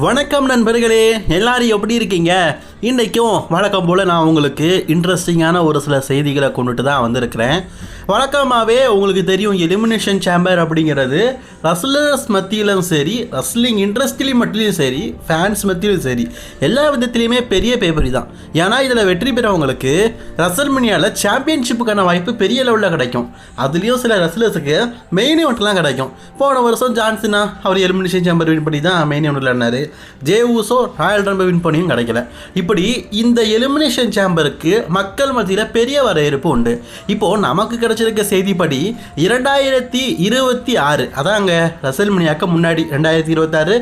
வணக்கம் நண்பர்களே, எல்லாரும் எப்படி இருக்கீங்க? இன்றைக்கும் வழக்கம் போல் நான் உங்களுக்கு இன்ட்ரெஸ்டிங்கான ஒரு சில செய்திகளை கொண்டுட்டு தான் வந்திருக்கிறேன். வழக்கமாகவே உங்களுக்கு தெரியும், எலிமினேஷன் சேம்பர் அப்படிங்கிறது ரஸ்லர்ஸ் மத்தியிலும் சரி, ரஸ்லிங் இண்டஸ்ட்ரி மத்தியிலும் சரி, ஃபேன்ஸ் மத்தியிலும் சரி, எல்லா விதத்துலேயுமே பெரிய பேப்பரி தான். ஏன்னா இதில் வெற்றி பெறவங்களுக்கு ரசல்மனியாவில் சாம்பியன்ஷிப்புக்கான வாய்ப்பு பெரிய லெவலில் கிடைக்கும். அதுலேயும் சில ரஸ்லர்ஸுக்கு மெயின் இவெண்ட்லாம் கிடைக்கும். போன வருஷம் ஜான்சினா அவர் எலிமினேஷன் சேம்பர் வின் பண்ணி தான் மெயின் இவெண்ட்டில் இருந்தார். J Uso Royal rumble win பண்ணியும் கிடைக்கல. இப்படி இந்த எலிமினேஷன் சேம்பருக்கு மக்கள் மத்தியில் பெரிய வரவேற்பு உண்டு. இப்போது நமக்கு கிடைச்சிருக்க செய்திப்படி 2026 அதாங்க ரசல்மனியாக்கு முன்னாடி 2026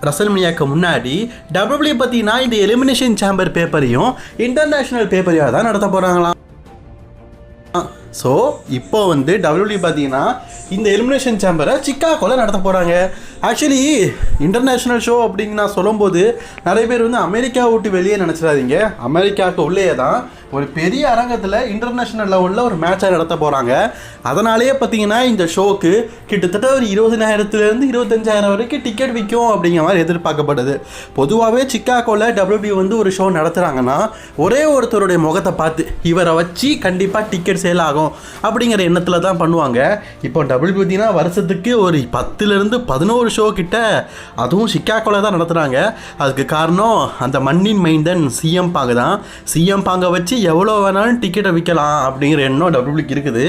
ரசல்மனியாக்கு முன்னாடி WWE பார்த்தீங்கன்னா இந்த எலிமினேஷன் சேம்பர் பேப்பரையும் இன்டர்நேஷ்னல் பேப்பரையாக தான் நடத்த போகிறாங்களாம். ஸோ இப்போ WWE பார்த்தீங்கன்னா இந்த எலிமினேஷன் சேம்பரை சிக்காகோவில் நடத்த போகிறாங்க. ஆக்சுவலி இன்டர்நேஷ்னல் ஷோ அப்படின்னு நான் சொல்லும்போது நிறைய பேர் அமெரிக்கா விட்டு வெளியே நினச்சிடாதீங்க. அமெரிக்காவுக்கு உள்ளே தான் ஒரு பெரிய அரங்கத்தில் இன்டர்நேஷ்னல் லெவலில் ஒரு மேட்சாக நடத்த போகிறாங்க. அதனாலேயே பார்த்தீங்கன்னா இந்த ஷோக்கு கிட்டத்தட்ட ஒரு 20,000 25,000 வரைக்கும் டிக்கெட் விற்கும் அப்படிங்கிற மாதிரி எதிர்பார்க்கப்படுது. பொதுவாகவே சிக்காகோவில் WWE ஒரு ஷோ நடத்துகிறாங்கன்னா ஒரே ஒருத்தருடைய முகத்தை பார்த்து இவரை வச்சு கண்டிப்பாக டிக்கெட் சேல் ஆகும் அப்படிங்கிற எண்ணத்தில் தான் பண்ணுவாங்க. இப்போ WWE பார்த்தீங்கன்னா வருஷத்துக்கு ஒரு 10 11 ஷோ கிட்ட அதுவும் சிக்காகோவில் தான் நடத்துகிறாங்க. அதுக்கு காரணம் அந்த மண்ணின் மைந்தன் சிஎம் பாங்க தான். சிஎம் பாங்க வச்சு எவ்வளோ வேணாலும் டிக்கெட்டை விற்கலாம் அப்படிங்கிற எண்ணம் டபிள்யூபிள்யூக்கு இருக்குது.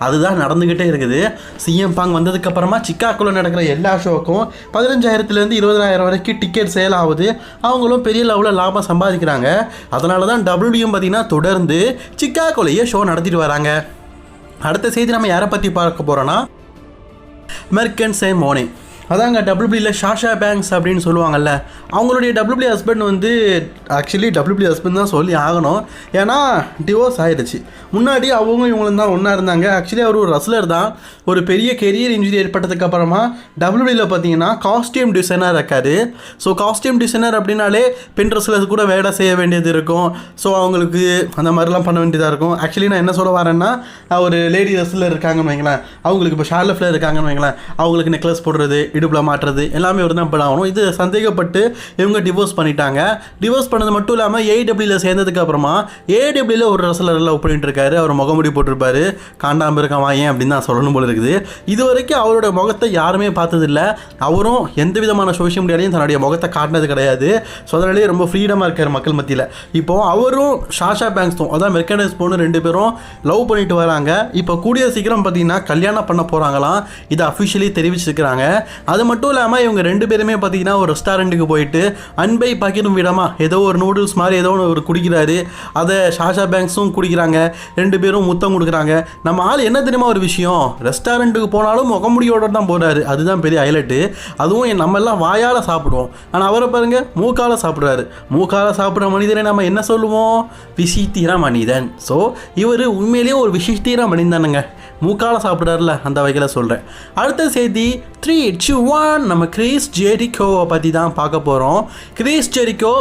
அதுதான் நடந்துக்கிட்டே இருக்குது. சிஎம் பாங் வந்ததுக்கப்புறமா சிக்காகோவில் நடக்கிற எல்லா ஷோக்கும் 15,000 20,000 வரைக்கும் டிக்கெட் சேல் ஆகுது. அவங்களும் பெரிய லெவலில் லாபம் சம்பாதிக்கிறாங்க. அதனால தான் டபிள்யூபிள்யூ பார்த்தீங்கன்னா தொடர்ந்து சிக்காகோலையே ஷோ நடத்திட்டு வராங்க. அடுத்த செய்தி நம்ம யாரை பற்றி பார்க்க போகிறோன்னா, மெர்கன் சேமோனே. அதாங்க டபிள்யூபிள்யூவில் சாஷா பேங்க்ஸ் அப்படின்னு சொல்லுவாங்கல்ல, அவங்களுடைய WW husband actually WW husband தான் சொல்லி ஆகணும். ஏன்னா டிவோர்ஸ் ஆகிடுச்சு. முன்னாடி அவங்க இவங்களும் தான் ஒன்றா இருந்தாங்க. ஆக்சுவலி அவர் ஒரு ரஸ்லர் தான். ஒரு பெரிய கெரியர் இன்ஜுரி ஏற்பட்டதுக்கப்புறமா டபிள்யூபிள்யூவில் பார்த்தீங்கன்னா காஸ்டியூம் டிசைனர் இருக்காரு. ஸோ காஸ்டியூம் டிசைனர் அப்படின்னாலே பெண் ரஸ்லர்ஸ் கூட வேலை செய்ய வேண்டியது இருக்கும். ஸோ அவங்களுக்கு அந்த மாதிரிலாம் பண்ண வேண்டியதாக இருக்கும். ஆக்சுவலி நான் என்ன சொல்ல வரேன்னா, ஒரு லேடி ரஸ்லர் இருக்காங்கன்னு வைங்களேன், அவங்களுக்கு இப்போ ஷார்லஃப்ல இருக்காங்கன்னு வைங்களேன், அவங்களுக்கு நெக்லஸ் போடுறது, இடுப்பில் மாட்டுறது எல்லாமே ஒரு தான் படாகணும். இது சந்தேகப்பட்டு இவங்க டிவோர்ஸ் பண்ணிட்டாங்க. டிவோர்ஸ் பண்ணது மட்டும் இல்லாமல் ஏடபிள்யூவில் சேர்ந்ததுக்கு அப்புறமா ஏடபிள்யூவில் ஒரு ரசலர் லவ் பண்ணிட்டு இருக்காரு. அவர் முகமுடி போட்டிருப்பாரு. காண்டாமல் இருக்கான் ஏன் அப்படின்னு தான் சொல்லணும் போல இருக்குது. இது வரைக்கும் அவரோட முகத்தை யாருமே பார்த்ததில்லை. அவரும் எந்த விதமான சோஷியல் மீடியாலையும் தன்னுடைய முகத்தை காட்டினது கிடையாது. ஸோ அதனாலேயே ரொம்ப ஃப்ரீடமாக இருக்கார் மக்கள் மத்தியில். இப்போது அவரும் சாஷா பேங்க்ஸும் அதான் மெர்கனைஸ் பொண்ணு 2 பேரும் லவ் பண்ணிட்டு வராங்க. இப்போ கூடிய சீக்கிரம் பார்த்தீங்கன்னா கல்யாணம் பண்ண போகிறாங்களாம். இதை அஃபிஷியலி தெரிவிச்சிருக்கிறாங்க. அது மட்டும் இல்லாமல் இவங்க 2 பேருமே பார்த்தீங்கன்னா ஒரு ரெஸ்டாரண்ட்டுக்கு போயிட்டு அன்பை பகிரும் விடமா ஏதோ ஒரு நூடுல்ஸ் மாதிரி ஏதோ ஒன்று குடிக்கிறாரு. அதை சாஷா பேங்க்ஸும் குடிக்கிறாங்க. 2 பேரும் முத்தம் கொடுக்குறாங்க. நம்ம ஆள் என்ன தெரியுமா ஒரு விஷயம், ரெஸ்டாரண்ட்டுக்கு போனாலும் முகமுடியோட தான் போகிறாரு. அதுதான் பெரிய ஹைலைட்டு. அதுவும் நம்ம எல்லாம் வாயால் சாப்பிடுவோம். ஆனால் அவரை பாருங்க மூக்கால் சாப்பிட்றாரு. மூக்கால் சாப்பிட்ற மனிதனை நம்ம என்ன சொல்லுவோம், விசித்திர மனிதன். ஸோ இவர் உண்மையிலேயே ஒரு விசித்திர மனிதனுங்க. மூக்கால சாப்பிட்றாருல, அந்த வகையில் சொல்கிறேன். அடுத்த செய்தி 3, 2, 1 நம்ம கிறிஸ் ஜெரிகோவை பற்றி தான் பார்க்க போகிறோம். கிறிஸ் ஜெரிகோ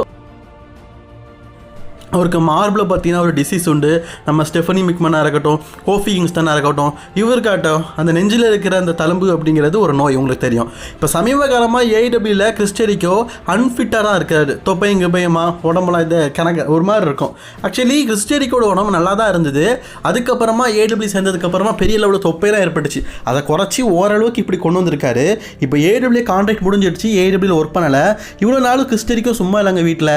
அவருக்கு மார்பில் பார்த்தீங்கன்னா ஒரு டிசீஸ் உண்டு. நம்ம ஸ்டெஃபனி மிக்மனாக இருக்கட்டும், கோஃபி கிங்ஸ்டனாக இருக்கட்டும், இவருக்காட்டும் அந்த நெஞ்சில் இருக்கிற அந்த தழும்பு அப்படிங்கிறது ஒரு நோய் உங்களுக்கு தெரியும். இப்போ சமீப காலமாக ஏடபிள்யூவில் கிறிஸ் ஜெரிகோ அன்ஃபிட்டாக தான் இருக்காரு. தொப்பைங்க பயமா உடம்புலாம் இது கணக்கு ஒரு மாதிரி இருக்கும். ஆக்சுவலி கிறிஸ் ஜெரிகோட உடம்பு நல்லா தான் இருந்தது. அதுக்கப்புறமா ஏடபிள்யூ சேர்ந்ததுக்கப்புறமா பெரிய லெவலில் தொப்பையெல்லாம் ஏற்பட்டுச்சு. அதை குறைச்சி ஓரளவுக்கு இப்படி கொண்டு வந்திருக்காரு. இப்போ ஏடபிள்யூ கான்ட்ராக்ட் முடிஞ்சிடுச்சு. ஏடபிள்யூ ஒர்க் பண்ணலை. இவ்வளோ நாள் கிறிஸ் ஜெரிகோ சும்மா இல்லைங்க, வீட்டில்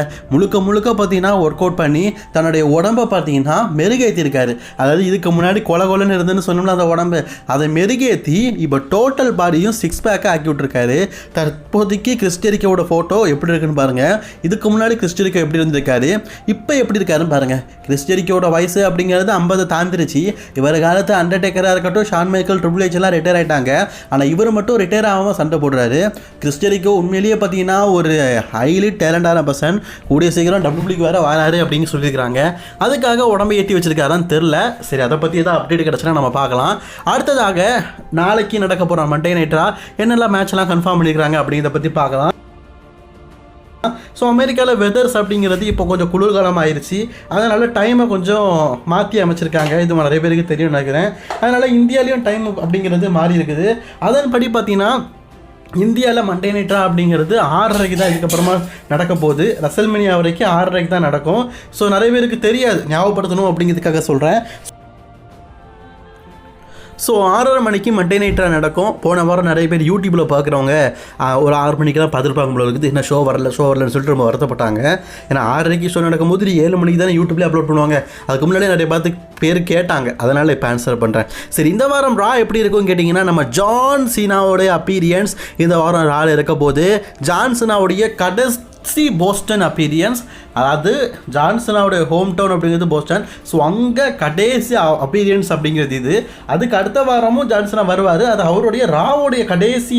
முழுக்க பார்த்தீங்கன்னா ஒர்க் அவுட் பண்ணி தன்னுடைய உடம்பை பார்த்தீங்கன்னா மெருகேற்றிருக்காரு. அதாவது இதுக்கு முன்னாடி கொலன்னு இருந்துன்னு சொன்னோம்னா அந்த உடம்பு அதை மெருகேற்றி இப்போ டோட்டல் பாடியும் 6 பேக்காக ஆக்கி விட்டுருக்காரு. தற்போதைக்கு கிறிஸ் ஜெரிகோவோட ஃபோட்டோ எப்படி இருக்குன்னு பாருங்கள். இதுக்கு முன்னாடி கிறிஸ் ஜெரிகோ எப்படி இருந்திருக்காரு, இப்போ எப்படி இருக்காருன்னு பாருங்கள். கிறிஸ் ஜெரிகோவோட வயசு அப்படிங்கிறது 50 தாண்டிருச்சு. இவர் காலத்து அண்டர்டேக்கராக இருக்கட்டும், ஷான் மைக்கேல், ட்ரிபிள் எச் எல்லாம் ரிட்டையர் ஆகிட்டாங்க. ஆனால் இவர் மட்டும் ரிட்டையர் ஆகாமல் சண்டை போடுறாரு. கிறிஸ் ஜெரிகோ உண்மையிலேயே பார்த்தீங்கன்னா ஒரு ஹைலி டேலண்டான பர்சன். கூடிய சீக்கிரம் டபிள்யூபிள்யூக்கு வேறு வராரு அப்படின்னு சொல்லியிருக்கிறாங்க. அதுக்காக உடம்பை ஏற்றி வச்சிருக்காரான்னு தெரில. சரி, அதை பற்றி ஏதாவது அப்டேட் கிடச்சுன்னா நம்ம பார்க்கலாம். அடுத்ததாக நாளைக்கு நடக்க போகிற மண்டே நைட்டா என்னெல்லாம் மேட்ச்லாம் கன்ஃபார்ம் பண்ணியிருக்காங்க அப்படிங்கிறத பற்றி பார்க்கலாம். ஸோ அமெரிக்காவில் வெதர்ஸ் அப்படிங்கிறது இப்போ கொஞ்சம் குளிர்காலம் ஆயிடுச்சு. அதனால் டைமை கொஞ்சம் மாற்றி அமைச்சிருக்காங்க. இது நிறைய பேருக்கு தெரியும் நினைக்கிறேன். அதனால் இந்தியாவிலையும் டைம் அப்படிங்கிறது மாறி இருக்குது. அதன்படி பார்த்தீங்கன்னா இந்தியாவில் மண்டே நைட்ரா அப்படிங்கிறது 6:30 தான் இதுக்கப்புறமா நடக்க போகுது. ரசல்மேனியா வரைக்கும் 6:30 தான் நடக்கும். ஸோ நிறைய பேருக்கு தெரியாது, ஞாபகப்படுத்தணும் அப்படிங்கிறதுக்காக சொல்கிறேன். ஸோ 6:30 மணிக்கு மண்டே நைட்ரா நடக்கும். போன வாரம் நிறைய பேர் யூடியூப்பில் பார்க்குறவங்க ஒரு 6 மணிக்கெல்லாம் பார்த்துருப்பாங்க போல இருக்குது, என்ன ஷோ வரலன்னு சொல்லிட்டு ரொம்ப வருத்தப்பட்டாங்க. ஏன்னா 6:30 ஷோ நடக்கும்போது 7 மணிக்கு தானே யூடியூப்லேயே அப்லோட் பண்ணுவாங்க. அதுக்கு முன்னாடி நிறைய பேர் கேட்டாங்க, அதனால் இப்போ ஆன்சர் பண்ணுறேன். சரி, இந்த வாரம் ரா எப்படி இருக்கும்னு கேட்டிங்கன்னா, நம்ம ஜான் சீனாவோடைய அப்பீரியன்ஸ் இந்த வாரம் ரால இருக்க போது. ஜான் சீனாவுடைய போஸ்டன் அப்பீரியன்ஸ், அதாவது ஜான்சனாவுடைய ஹோம் டவுன் அப்படிங்கிறது போஸ்டன். ஸோ அங்கே கடைசி அப்பீரியன்ஸ் அப்படிங்கிறது இது. அதுக்கு அடுத்த வாரமும் ஜான்சனா வருவார், அது அவருடைய ராவோடைய கடைசி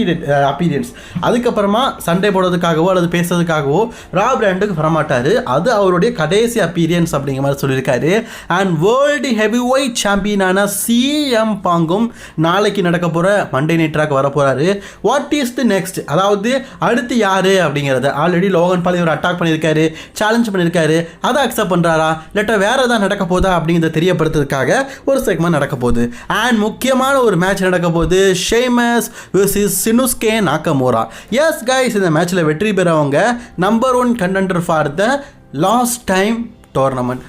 அப்பீரியன்ஸ். அதுக்கப்புறமா சண்டே போடுறதுக்காகவோ அல்லது பேசுறதுக்காகவோ ரா பிராண்டுக்கு வரமாட்டார், அது அவருடைய கடைசி அப்பீரியன்ஸ் அப்படிங்கிற மாதிரி சொல்லியிருக்காரு. அண்ட் வேர்ல்டு ஹெவி வெயிட் சாம்பியனான CM பாங்கும் நாளைக்கு நடக்க போகிற மண்டே நைட்ராக்கு வர போகிறாரு. வாட் இஸ் தி நெக்ஸ்ட், அதாவது அடுத்து யார் அப்படிங்கிறத ஆல்ரெடி லோகன் பால் இவர் அட்டாக் பண்ணியிருக்காரு, சேலஞ்ச் பண்ணியிருக்காரு. அதை அக்செப்ட் பண்ணுறாரா இல்லாட்டா வேறு எதாவது நடக்க போதா அப்படிங்கிறத தெரியப்படுத்துறதுக்காக ஒரு செக்மெண்ட் நடக்க போகுது. அண்ட் முக்கியமான ஒரு மேட்ச் நடக்க போகுது, Sheamus versus Shinsuke Nakamura. Yes guys, இந்த மேட்ச்சில் வெற்றி பெறவங்க number 1 contender for the last time tournament.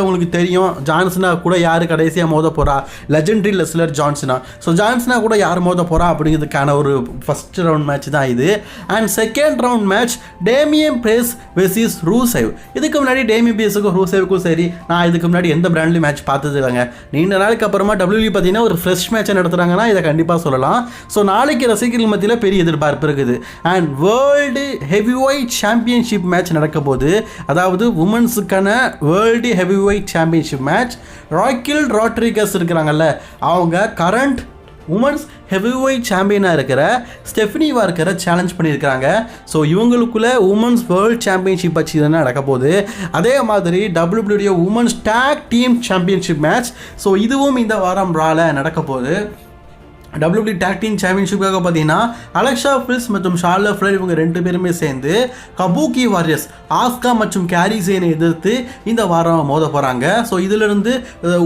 உங்களுக்கு தெரியும், ஜான்சனா கூட யார் கடைசியாக மோத போகிறா, லெஜெண்டரி லெஸ்லர் ஜான்சனா. ஸோ ஜான்சனா கூட யார் மோத போகிறா அப்படிங்கிறதுக்கான ஒரு ஃபஸ்ட் ரவுண்ட் மேட்ச் தான் இது. And second round match Damian Priest versus Rusev. இதுக்கு முன்னாடி டேமியன் பிரைஸுக்கும் ரூசேவுக்கும் சரி, நான் இதுக்கு முன்னாடி எந்த பிராண்ட்லையும் மேட்ச் பார்த்தது இல்லைங்க. நீண்ட நாளுக்கு அப்புறமா WWE பார்த்தீங்கன்னா ஒரு ஃப்ரெஷ் மேட்சை நடத்துகிறாங்கன்னா இதை கண்டிப்பாக சொல்லலாம். ஸோ நாளைக்கு ரசிகர்கள் மத்தியில் பெரிய எதிர்பார்ப்பு இருக்குது. And world heavyweight championship match நடக்க போது, அதாவது உமன்ஸுக்கான world heavyweight championship match. Raquel Rodriguez இருக்கிறாங்கல்ல, அவங்க கரண்ட் உமன்ஸ் ஹெவி வெயிட் சாம்பியனாக இருக்கிற ஸ்டெஃபனி வார்க்கரை சேலஞ்ச் பண்ணியிருக்கிறாங்க. ஸோ இவங்களுக்குள்ள உமன்ஸ் வேர்ல்ட் சாம்பியன்ஷிப் வச்சு தானே நடக்க போகுது. அதே மாதிரி WWE women's tag team championship match. So இதுவும் இந்த வாரம் ரால நடக்க போகுது. WWE டேக் டீம் சாம்பியன்ஷிப்புக்காக பார்த்தீங்கன்னா அலெக்சா பிளிஸ் மற்றும் ஷார்லட் ஃப்ளேர் இவங்க 2 பேருமே சேர்ந்து கபூக்கி வாரியர்ஸ் ஆஸ்கா மற்றும் கேரி சேனை எதிர்த்து இந்த வாரம் மோத போகிறாங்க. ஸோ இதிலிருந்து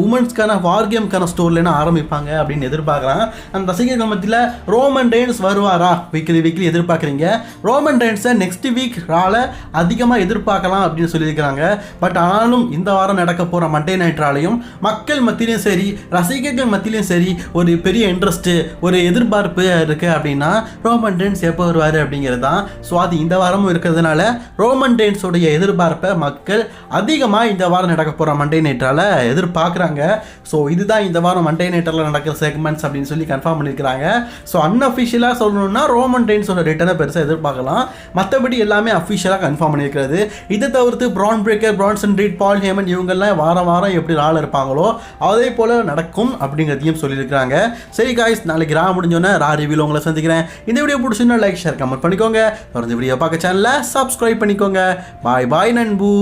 உமன்ஸ்க்கான வார் கேம்க்கான ஸ்டோர்லேனா ஆரம்பிப்பாங்க அப்படின்னு எதிர்பார்க்குறாங்க. அந்த ரசிகர்கள் மத்தியில் ரோமன் ரெயின்ஸ் வருவாரா வீக்லி எதிர்பார்க்குறீங்க. ரோமன் ரெயின்ஸை நெக்ஸ்ட் வீக் ரால அதிகமாக எதிர்பார்க்கலாம் அப்படின்னு சொல்லியிருக்கிறாங்க. பட் ஆனாலும் இந்த வாரம் நடக்க போகிற மண்டே நைட்ராலையும் மக்கள் மத்தியிலையும் சரி, ரசிகர்கள் மத்தியிலையும் சரி, ஒரு பெரிய இன்ட்ரெஸ்ட்டு, ஒரு எதிர்பார்ப்பு இருக்குது. அப்படின்னா ரோமன் ரெயின்ஸ் எப்போ வருவார் அப்படிங்கிறது தான். ஸோ அது இந்த வாரமும் இருக்கிறதுனால ரோமன் ரெயின்ஸோடைய எதிர்பார்ப்பை மக்கள் அதிகமாக இந்த வாரம் நடக்க போகிற மண்டே நைட்ரால எதிர்பார்க்குறாங்க. ஸோ இதுதான் இந்த வாரம் மண்டே நைட்ரால நடக்கிற செக்மெண்ட்ஸ் அப்படின்னு சொல்லி கன்ஃபார்ம் பண்ணியிருக்கிறாங்க. ஸோ அன்அஃபிஷியலாக சொல்லணும்னா ரோமன் ரெயின்ஸோட ரிட்டனை பெருசாக எதிர்பார்க்கலாம். மற்றபடி எல்லாமே அஃபிஷியலாக கன்ஃபார்ம் பண்ணியிருக்கிறது. இதை தவிர்த்து பிரான் பிரேக்கர், பிரான்சன் ரீட், பால் ஹேமன் இவங்கெல்லாம் வாரம் எப்படி ரால இருப்பாங்களோ அதே போல் நடக்கும் அப்படிங்கிறதையும் சொல்லியிருக்கிறாங்க. சரி காய்ஸ், நாளைக்கு ரா முடிஞ்சோன்னே ரா ரிவ்யூல உங்களை சந்திக்கிறேன். இந்த வீடியோ பிடிச்சிருந்தா லைக், ஷேர், கமெண்ட் பண்ணிக்கோங்க. தொடர்ந்து வீடியோ பார்க்க சேனலை சப்ஸ்கிரைப் பண்ணிக்கோங்க. பாய் நண்பு.